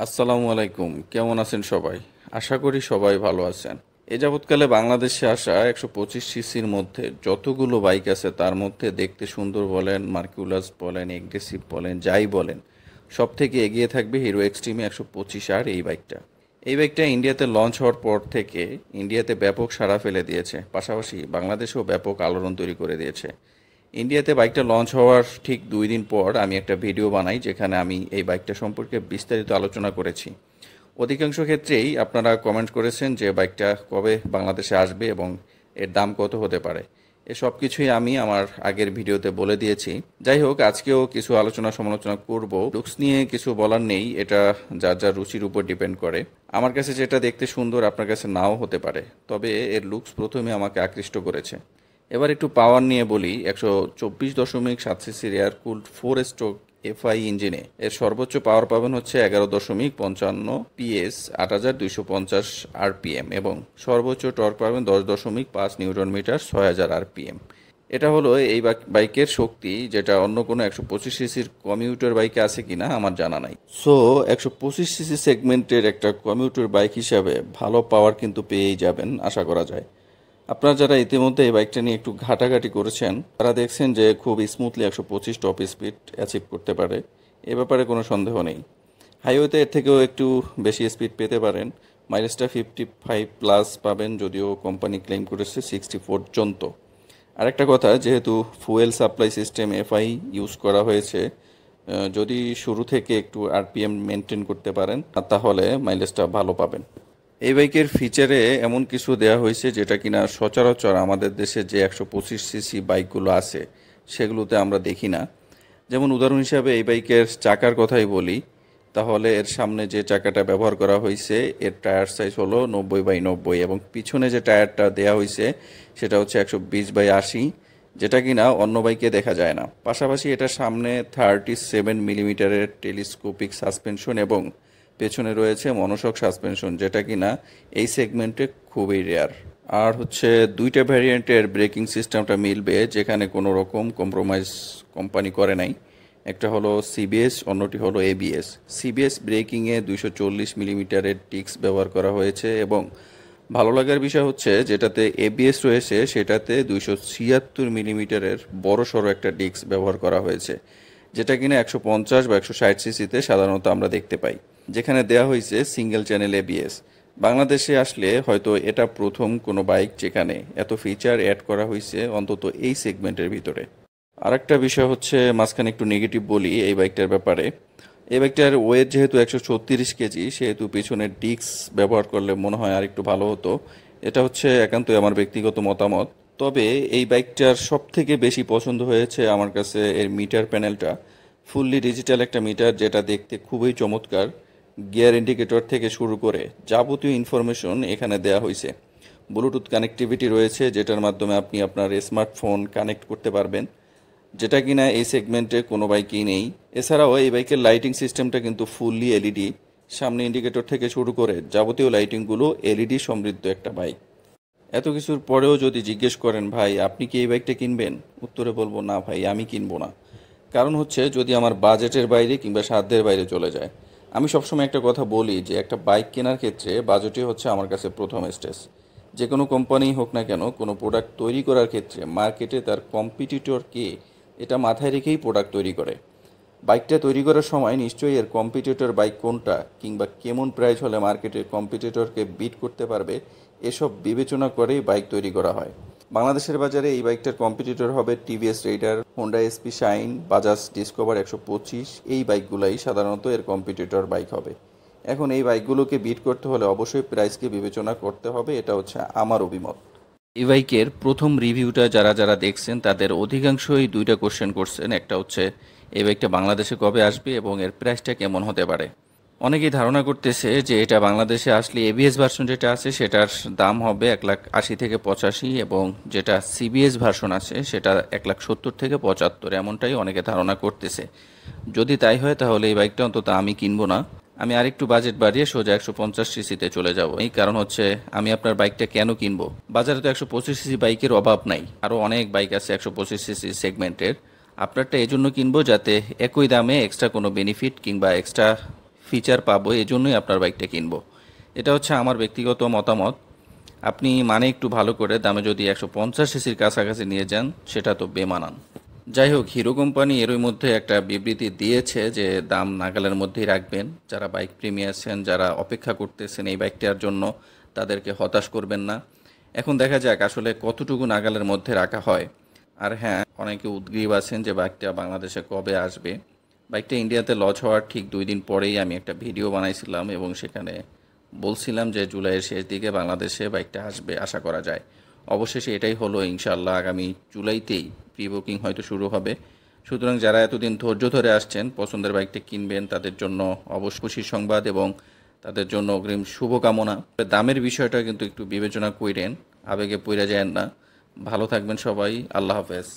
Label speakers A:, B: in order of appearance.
A: আসসালামু আলাইকুম, কেমন আছেন সবাই? আশা করি সবাই ভালো আছেন। এ যাবৎকালে বাংলাদেশে আসা 125 সিসির মধ্যে যতগুলো বাইক আছে তার মধ্যে দেখতে সুন্দর বলেন, মার্কুলাস বলেন, এগ্রেসিভ বলেন, যাই বলেন, সব থেকে এগিয়ে থাকবে হিরো এক্সট্রিমে 125R এই বাইকটা। এই বাইকটা ইন্ডিয়াতে লঞ্চ হওয়ার পর থেকে ইন্ডিয়াতে ব্যাপক সাড়া ফেলে দিয়েছে, পাশাপাশি বাংলাদেশেও ব্যাপক আলোড়ন তৈরি করে দিয়েছে। ইন্ডিয়াতে বাইকটা লঞ্চ হওয়ার ঠিক 2 দিন পর আমি একটা ভিডিও বানাই, যেখানে আমি এই বাইকটা সম্পর্কে বিস্তারিত আলোচনা করেছি। অধিকাংশ ক্ষেত্রেই আপনারা কমেন্ট করেছেন যে বাইকটা কবে বাংলাদেশে আসবে এবং এর দাম কত হতে পারে। এ সব কিছুই আমি আমার আগের ভিডিওতে বলে দিয়েছি। যাই হোক, আজকেও কিছু আলোচনা সমালোচনা করব। লুকস নিয়ে কিছু বলার নেই, এটা যার যার রুচির উপর ডিপেন্ড করে। আমার কাছে যেটা দেখতে সুন্দর আপনার কাছে নাও হতে পারে, তবে এর লুকস প্রথমে আমাকে আকৃষ্ট করেছে। এবার একটু পাওয়ার নিয়ে বলি। 124.7 সিসির এয়ার কুলড 4 স্ট্রোক এফআই ইঞ্জিনে এর সর্বোচ্চ পাওয়ার পাবেন হচ্ছে 11.55 PS, 8,250 RPM, এবং সর্বোচ্চ টর্ক পাবেন 10.5 নিউটন মিটার, 6,000 RPM। এটা হলো এই বাইকের শক্তি, যেটা অন্য কোনো 125 সিসির কমিউটার বাইকে আছে কিনা আমার জানা নাই। সো 125 সিসি সেগমেন্টের একটা কমিউটার বাইক হিসাবে ভালো পাওয়ার কিন্তু পেয়েই যাবেন আশা করা যায়। আপনারা যারা ইতিমধ্যে এই বাইকটা নিয়ে একটু ঘাটাঘাটি করেছেন তারা দেখছেন যে খুব স্মুথলি 125 টপ স্পিড অ্যাচিভ করতে পারে। এ ব্যাপারে কোনো সন্দেহ নেই। হাইওয়েতে এর থেকেও একটু বেশি স্পিড পেতে পারেন। মাইলেজটা 55+ পাবেন, যদিও কোম্পানি ক্লেম করেছে 60 পর্যন্ত। আরেকটা কথা, যেহেতু fuel supply system FI use করা হয়েছে, যদি শুরু থেকে একটু আরপিএম মেনটেন করতে পারেন তাহলে মাইলেজটা ভালো পাবেন। এই বাইকের ফিচারে এমন কিছু দেওয়া হয়েছে যেটা কিনা সচরাচর আমাদের দেশে যে 125 সিসি বাইকগুলো আছে সেগুলোতে আমরা দেখি না। যেমন উদাহরণ হিসাবে এই বাইকের চাকার কথাই বলি, তাহলে এর সামনে যে চাকাটা ব্যবহার করা হয়েছে এর টায়ার সাইজ হলো 90/90, এবং পিছনে যে টায়ারটা দেওয়া হয়েছে সেটা হচ্ছে 120/80, যেটা কিনা অন্য বাইকে দেখা যায় না। পাশাপাশি এটা সামনে 37 মিলিমিটারের টেলিস্কোপিক সাসপেনশন এবং পেছনে রয়েছে মনোশক সাসপেনশন, যেটা কিনা এই সেগমেন্টে খুবই রেয়ার। আর হচ্ছে দুইটা ভ্যারিয়েন্টের ব্রেকিং সিস্টেমটা মিলবে, যেখানে কোনো রকম কম্প্রোমাইজ কোম্পানি করে নাই। একটা হলো সিবিএস, অন্যটি হলো এবিএস। সিবিএস ব্রেকিংয়ে 240 মিলিমিটারের টিক্স ব্যবহার করা হয়েছে, এবং ভালো লাগার বিষয় হচ্ছে যেটাতে এবিএস রয়েছে সেটাতে 276 মিলিমিটারের বড় সড়ো একটা ডিস্ক ব্যবহার করা হয়েছে, যেটা কিনা 150 বা 160 সিসিতে সাধারণত আমরা দেখতে পাই, যেখানে দেয়া হয়েছে সিঙ্গেল চ্যানেল এবিএস। বাংলাদেশে আসলে হয়তো এটা প্রথম কোনো বাইক যেখানে এত ফিচার অ্যাড করা হয়েছে, অন্তত এই সেগমেন্টের ভিতরে। আরেকটা বিষয় হচ্ছে, মাঝখানে একটু নেগেটিভ বলি এই বাইকটার ব্যাপারে। এই বাইকটার ওয়েট যেহেতু 136 কেজি, সেহেতু পিছনের ডিস্ক ব্যবহার করলে মনে হয় আর একটু ভালো হতো। এটা হচ্ছে একান্তই আমার ব্যক্তিগত মতামত। তবে এই বাইকটার সব থেকে বেশি পছন্দ হয়েছে আমার কাছে এর মিটার প্যানেলটা। ফুললি ডিজিটাল একটা মিটার, যেটা দেখতে খুবই চমৎকার। গিয়ার ইন্ডিকেটর থেকে শুরু করে যাবতীয় ইনফরমেশন এখানে দেয়া হয়েছে। ব্লুটুথ কানেক্টিভিটি রয়েছে, যেটার মাধ্যমে আপনি আপনার স্মার্টফোন কানেক্ট করতে পারবেন, যেটা কিনা এই সেগমেন্টে কোনো বাইকেই নেই। এছাড়াও এই বাইকের লাইটিং সিস্টেমটা কিন্তু ফুললি এলইডি। সামনে ইন্ডিকেটর থেকে শুরু করে যাবতীয় লাইটিংগুলো এলইডি সমৃদ্ধ একটা বাইক। এত কিছুর পরেও যদি জিজ্ঞেস করেন ভাই আপনি কি এই বাইকটা কিনবেন, উত্তরে বলবো না ভাই, আমি কিনবো না। কারণ হচ্ছে যদি আমার বাজেটের বাইরে কিংবা সাধ্যের বাইরে চলে যায়। আমি সবসময় একটা কথা বলি যে একটা বাইক কেনার ক্ষেত্রে বাজেটই হচ্ছে আমার কাছে প্রথম স্টেজ। যে কোনো কোম্পানি হোক না কেন, কোনো প্রোডাক্ট তৈরি করার ক্ষেত্রে মার্কেটে তার কম্পিটিটর কে এটা মাথায় রেখেই প্রোডাক্ট তৈরি করে। বাইকটা তৈরি করার সময় নিশ্চয়ই এর কম্পিটিটর বাইক কোনটা কিংবা কেমন প্রাইস হলে মার্কেটের কম্পিটিটরকে বিট করতে পারবে, এসব বিবেচনা করেই বাইক তৈরি করা হয়। বাংলাদেশের বাজারে এই বাইকটার কম্পিটিটর হবে TVS Raider, Honda SP Shine, Bajaj Discover 125। এই বাইকগুলাই সাধারণত এর কম্পিটিটর বাইক হবে। এখন এই বাইকগুলোকে বিট করতে হলে অবশ্যই প্রাইসকে বিবেচনা করতে হবে, এটা হচ্ছে আমার অভিমত। এই বাইকের প্রথম রিভিউটা যারা যারা দেখছেন তাদের অধিকাংশই দুইটা কোশ্চেন করছেন। একটা হচ্ছে এই বাইকটা বাংলাদেশে কবে আসবে এবং এর প্রাইসটা কেমন হতে পারে। অনেকেই ধারণা করতেছে যে এটা বাংলাদেশে আসলে এবিএস ভার্সন যেটা আছে সেটার দাম হবে 1,80,000 থেকে 85, এবং যেটা সিবিএস ভার্সন আছে সেটা 1,70,000 থেকে 75, এমনটাই অনেকে ধারণা করতেছে। যদি তাই হয় তাহলে এই বাইকটা অন্তত আমি কিনবো না। আমি আরেকটু বাজেট বাড়িয়ে সোজা 150 সিসিতে চলে যাব। এই কারণ হচ্ছে আমি আপনার বাইকটা কেন কিনবো? বাজারে তো 125 সিসি বাইকের অভাব নাই, আরও অনেক বাইক আছে 125 সিসি সেগমেন্টের। আপনারটা এই জন্য কিনবো যাতে একই দামে এক্সট্রা কোনো বেনিফিট কিংবা এক্সট্রা ফিচার পাবো, এজন্যই আপনার বাইকটা কিনবো। এটা হচ্ছে আমার ব্যক্তিগত মতামত। আপনি মানে একটু ভালো করে দামে যদি 150 সিসির কাছাকাছি নিয়ে যান, সেটা তো বেমানান। যাই হোক, হিরো কোম্পানি এরই মধ্যে একটা বিবৃতি দিয়েছে যে দাম নাগালের মধ্যেই রাখবেন। যারা বাইক প্রেমী আছেন, যারা অপেক্ষা করতেছেন এই বাইকটার জন্য, তাদেরকে হতাশ করবেন না। এখন দেখা যাক আসলে কতটুকু নাগালের মধ্যে রাখা হয়। আর হ্যাঁ, অনেকে উদ্গ্রীব আছেন যে বাইকটা বাংলাদেশে কবে আসবে। বাইকটা ইন্ডিয়াতে লঞ্চ হওয়ার ঠিক 2 দিন পরেই আমি একটা ভিডিও বানাইছিলাম এবং সেখানে বলছিলাম যে জুলাইয়ের শেষ দিকে বাংলাদেশে বাইকটা আসবে আশা করা যায়। অবশেষে এটাই হলো, ইনশাআল্লাহ আগামী জুলাইতেই প্রি বুকিং হয়তো শুরু হবে। সুতরাং যারা এতদিন ধৈর্য ধরে আসছেন পছন্দের বাইকটা কিনবেন, তাদের জন্য অবশ্য খুশির সংবাদ এবং তাদের জন্য অগ্রিম শুভকামনা। দামের বিষয়টা কিন্তু একটু বিবেচনা কইরেন, আবেগে পইরা যায়েন না। ভালো থাকবেন সবাই, আল্লাহ হাফেজ।